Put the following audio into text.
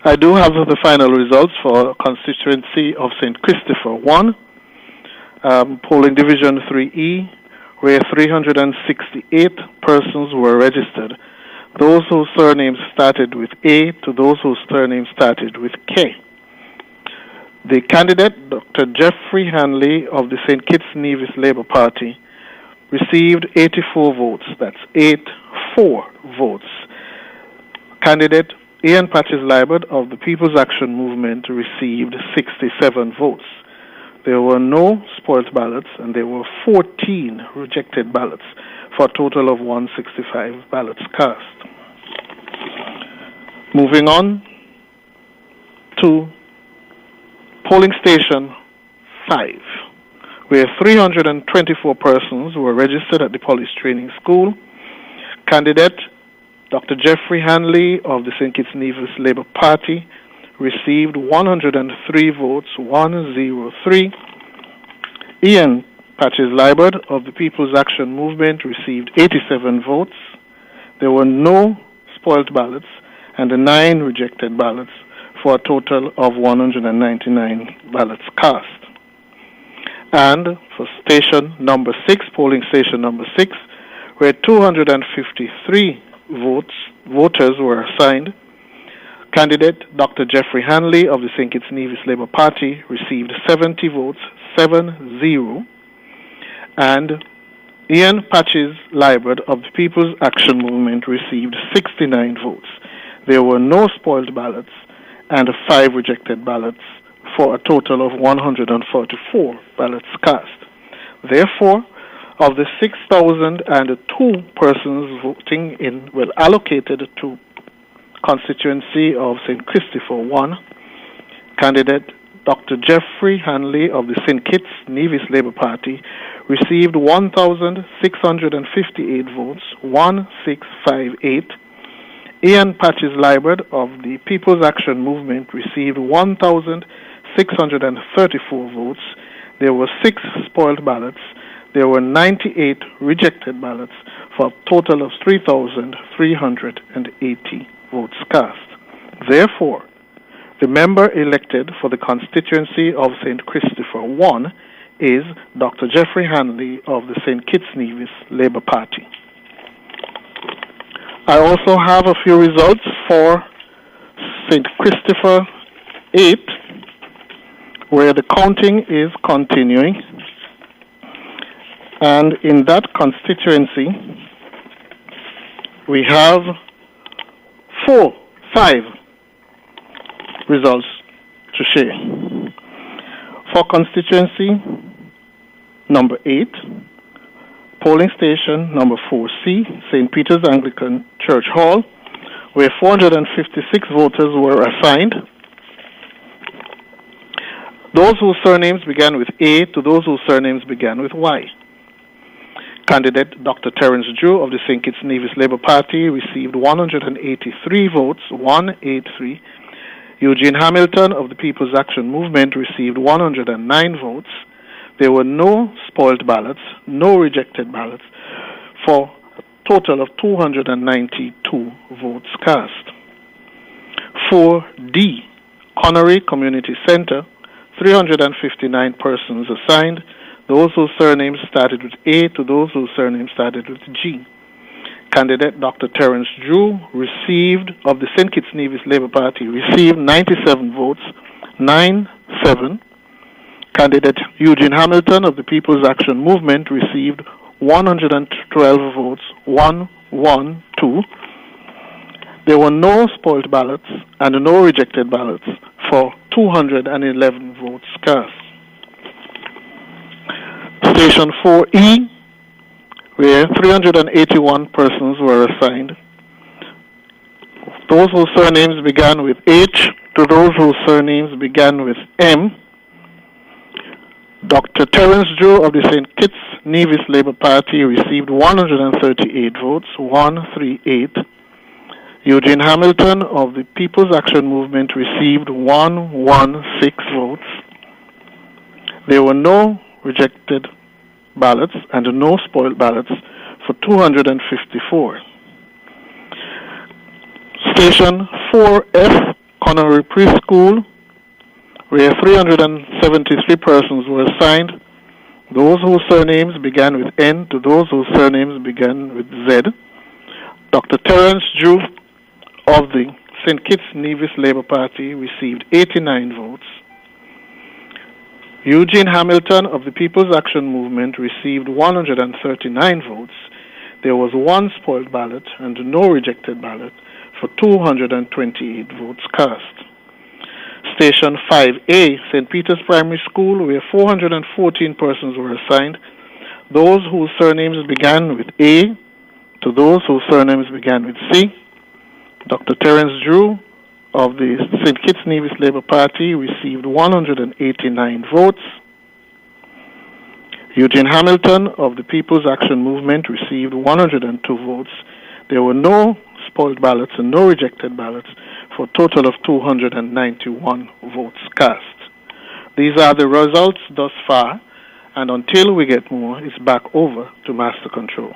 I do have the final results for constituency of St. Christopher 1, polling division 3E, where 368 persons were registered. Those whose surnames started with A to those whose surnames started with K. The candidate, Dr. Jeffrey Hanley of the St. Kitts Nevis Labour Party, received 84 votes. That's 84 votes. Candidate Ian Patches Libert of the People's Action Movement received 67 votes. There were no spoiled ballots and there were 14 rejected ballots for a total of 165 ballots cast. Moving on to polling station 5, where 324 persons were registered at the police training school. Candidate Dr. Jeffrey Hanley of the St. Kitts Nevis Labour Party received 103 votes, 103. Ian Patches Libert of the People's Action Movement received 87 votes. There were no spoiled ballots and 9 rejected ballots for a total of 199 ballots cast. And for station number 6, polling station number 6, where 253 voters were assigned, candidate Dr. Jeffrey Hanley of the St. Kitts Nevis Labour Party received 70 votes, 70, and Ian Patches Libert of the People's Action Movement received 69 votes. There were no spoiled ballots and 5 rejected ballots for a total of 144 ballots cast. Therefore, of the 6,002 persons allocated to constituency of St. Christopher 1, candidate Dr. Jeffrey Hanley of the St. Kitts Nevis Labour Party received 1,658 votes, 1,658. Ian Patches Libert of the People's Action Movement received 1,634 votes. There were 6 spoiled ballots. There were 98 rejected ballots for a total of 3,380 votes cast. Therefore, the member elected for the constituency of St. Christopher 1 is Dr. Jeffrey Hanley of the St. Kitts Nevis Labour Party. I also have a few results for St. Christopher 8, where the counting is continuing. And in that constituency, we have 5 results to share. For constituency number 8, polling station number 4C, St. Peter's Anglican Church Hall, where 456 voters were assigned. Those whose surnames began with A to those whose surnames began with Y. Candidate Dr. Terence Drew of the St. Kitts Nevis Labour Party received 183 votes, 183. Eugene Hamilton of the People's Action Movement received 109 votes. There were no spoiled ballots, no rejected ballots, for a total of 292 votes cast. 4D, Connery Community Center, 359 persons assigned, those whose surnames started with A to those whose surnames started with G. Candidate Dr. Terence Drew received, of the St. Kitts Nevis Labour Party, received 97 votes, 97. Candidate Eugene Hamilton of the People's Action Movement received 112 votes, 112. There were no spoiled ballots and no rejected ballots for 211 votes cast. Station 4E, where 381 persons were assigned. Those whose surnames began with H to those whose surnames began with M. Dr. Terence Drew of the St. Kitts Nevis Labour Party received 138 votes, 138. Eugene Hamilton of the People's Action Movement received 116 votes. There were no rejected ballots and no spoiled ballots for 254. Station 4F, Honorary Preschool, where 373 persons were assigned, those whose surnames began with N to those whose surnames began with Z. Dr. Terence Drew of the St. Kitts Nevis Labour Party received 89 votes. Eugene Hamilton of the People's Action Movement received 139 votes. There was one spoiled ballot and no rejected ballot for 228 votes cast. Station 5A, St. Peter's Primary School, where 414 persons were assigned, those whose surnames began with A to those whose surnames began with C. Dr. Terence Drew of the St. Kitts Nevis Labour Party received 189 votes. Eugene Hamilton of the People's Action Movement received 102 votes. There were no spoiled ballots and no rejected ballots for a total of 291 votes cast. These are the results thus far, and until we get more, it's back over to Master Control.